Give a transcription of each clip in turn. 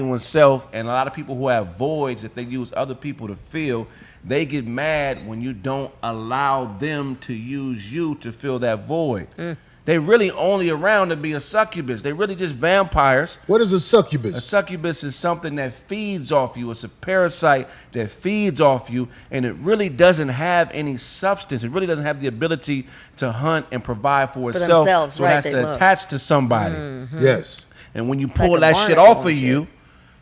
oneself, and a lot of people who have voids that they use other people to fill, they get mad when you don't allow them to use you to fill that void. They really only around to be a succubus. They really just vampires. What is a A succubus? succubus is something that feeds off you. It's a parasite that feeds off you, and it really doesn't have any substance. It really doesn't have the ability to hunt and provide for itself. themselves, so right, it has they to love. attach to somebody. Yes. And when you like pull a that shit barnacle off of and you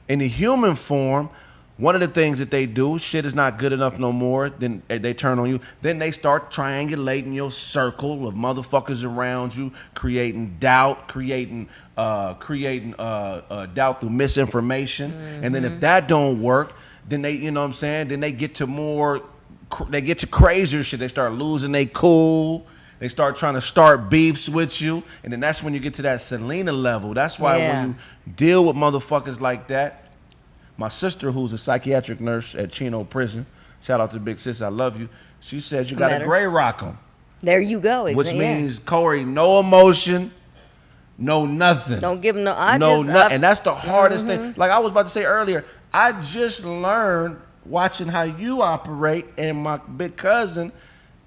in the human form, one of the things that they do, shit is not good enough no more, then they turn on you. Then they start triangulating your circle of motherfuckers around you, creating doubt, creating doubt through misinformation. And then if that don't work, then they, you know what I'm saying, then they get to crazier shit. They start losing their cool. They start trying to start beefs with you, and then that's when you get to that Selena level. That's why when you deal with motherfuckers like that, my sister, who's a psychiatric nurse at Chino Prison, shout out to Big Sis, I love you. She says you got to gray rock them. There you go. Which means, Corey, no emotion, no nothing. Don't give them no. And that's the hardest thing. Like I was about to say earlier, I just learned watching how you operate and my big cousin.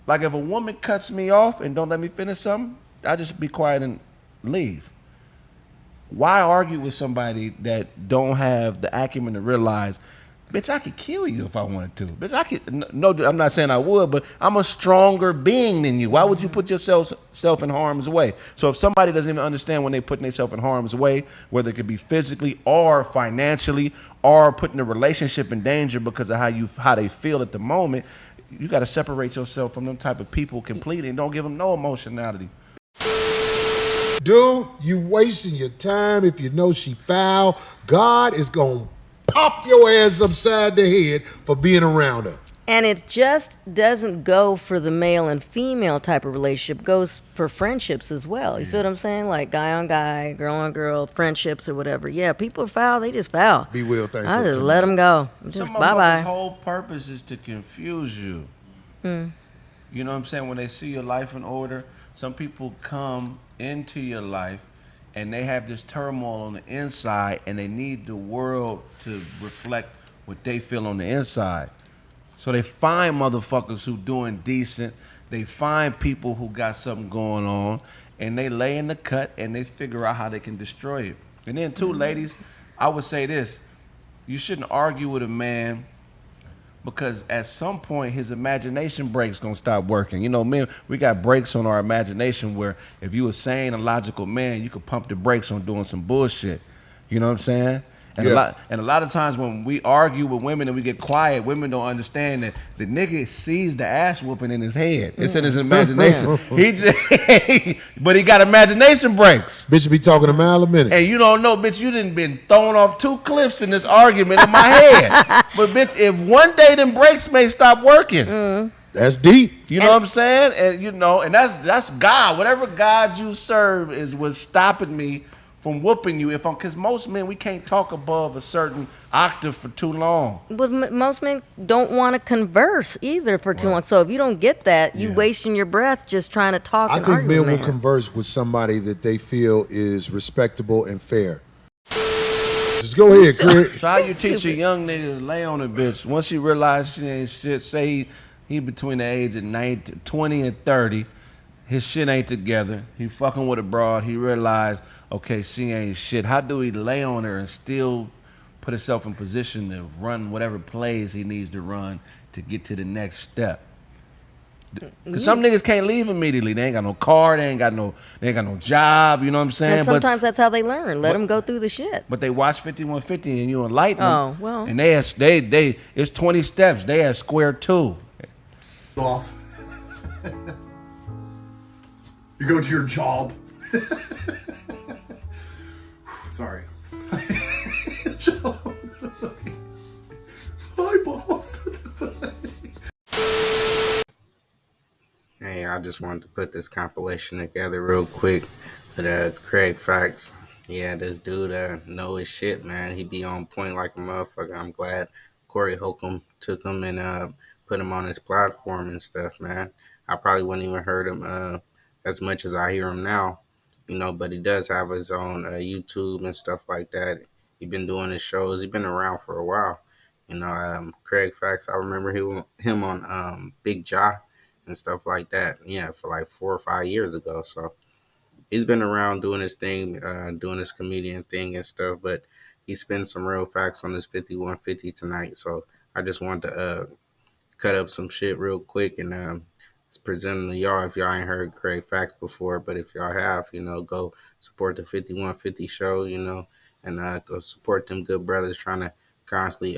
Like if a woman cuts me off and don't let me finish something, I just be quiet and leave. Why argue with somebody that don't have the acumen to realize, bitch, I could kill you if I wanted to. Bitch, I could. No, I'm not saying I would, but I'm a stronger being than you. Why would you put yourself in harm's way? So if somebody doesn't even understand when they putting themselves in harm's way, whether it could be physically or financially, or putting the relationship in danger because of how they feel at the moment, you got to separate yourself from them type of people completely and don't give them no emotionality. Dude, you wasting your time if you know she foul. God is going to pop your ass upside the head for being around her. And it just doesn't go for the male and female type of relationship. It goes for friendships as well. You feel what I'm saying? Like guy on guy, girl on girl, friendships or whatever. Yeah, people are foul. They just foul. Be well thankful. I just let them go. Just bye-bye. Whole purpose is to confuse you. You know what I'm saying? When they see your life in order, some people come into your life and they have this turmoil on the inside and they need the world to reflect what they feel on the inside. So they find motherfuckers who doing decent. They find people who got something going on and they lay in the cut and they figure out how they can destroy it. And then too, ladies, I would say this. You shouldn't argue with a man because at some point his imagination brake's gonna stop working. You know, men, we got brakes on our imagination where if you a sane and logical man, you could pump the brakes on doing some bullshit. You know what I'm saying? And a lot of times when we argue with women and we get quiet, women don't understand that the nigga sees the ass whooping in his head. It's in his imagination. But he got imagination brakes. Bitch be talking a mile a minute. And you don't know, bitch, you done been thrown off 2 cliffs in this argument in my head. But bitch, if one day them brakes may stop working. That's deep. You know what I'm saying? And you know, and that's God. Whatever God you serve is what's stopping me from whooping you. Because most men, we can't talk above a certain octave for too long. But most men don't want to converse either for too long. So if you don't get that, you wasting your breath just trying to talk and argue. I think men will converse with somebody that they feel is respectable and fair. Just go ahead, Kraig. So how you teach a young nigga to lay on a bitch once he realize she ain't shit? Say he between the age of 20 and 30. His shit ain't together. He fucking with a broad. He realized, okay, she ain't shit. How do he lay on her and still put himself in position to run whatever plays he needs to run to get to the next step? Cause some niggas can't leave immediately. They ain't got no car. They ain't got no job. You know what I'm saying? And sometimes that's how they learn. Let them go through the shit. But they watch 5150 and you enlighten them. Oh well. And they it's 20 steps. They at square 2. Off. You go to your job. Sorry. My boss. Hey, I just wanted to put this compilation together real quick with Kraig facts. Yeah, this dude know his shit, man. He be on point like a motherfucker. I'm glad Corey Holcomb took him and put him on his platform and stuff, man. I probably wouldn't even heard him as much as I hear him now, you know, but he does have his own YouTube and stuff like that. He been doing his shows. He been around for a while. Craig Facts. I remember him on Big Jaw and stuff like that. Yeah, for like 4 or 5 years ago. So he's been around doing his thing, doing his comedian thing and stuff. But he spent some real facts on his 5150 tonight. So I just wanted to cut up some shit real quick and present them to y'all if y'all ain't heard Kraig Facts before. But if y'all have, go support the 5150 show, and go support them good brothers trying to constantly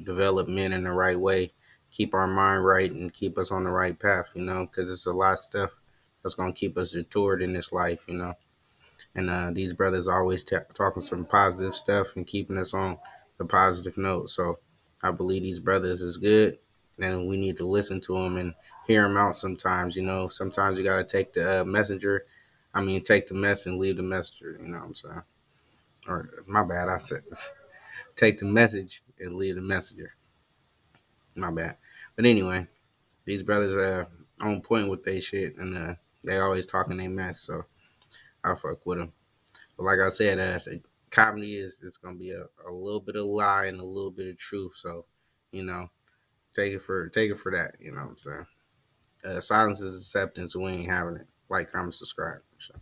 develop men in the right way, keep our mind right, and keep us on the right path, because it's a lot of stuff that's going to keep us detoured in this life, and these brothers are always talking some positive stuff and keeping us on the positive note. So I believe these brothers is good, and we need to listen to them and hear them out sometimes. Sometimes you got to take the messenger. I mean, take the mess and leave the messenger. You know what I'm saying? Or my bad, I said take the message and leave the messenger. My bad. But anyway, these brothers are on point with their shit, and they always talking their mess. So I fuck with them. But like I said, comedy is it's gonna be a little bit of lie and a little bit of truth. So, you know, take it for that. You know what I'm saying? Silence is acceptance. We ain't having it. Like, comment, subscribe. So.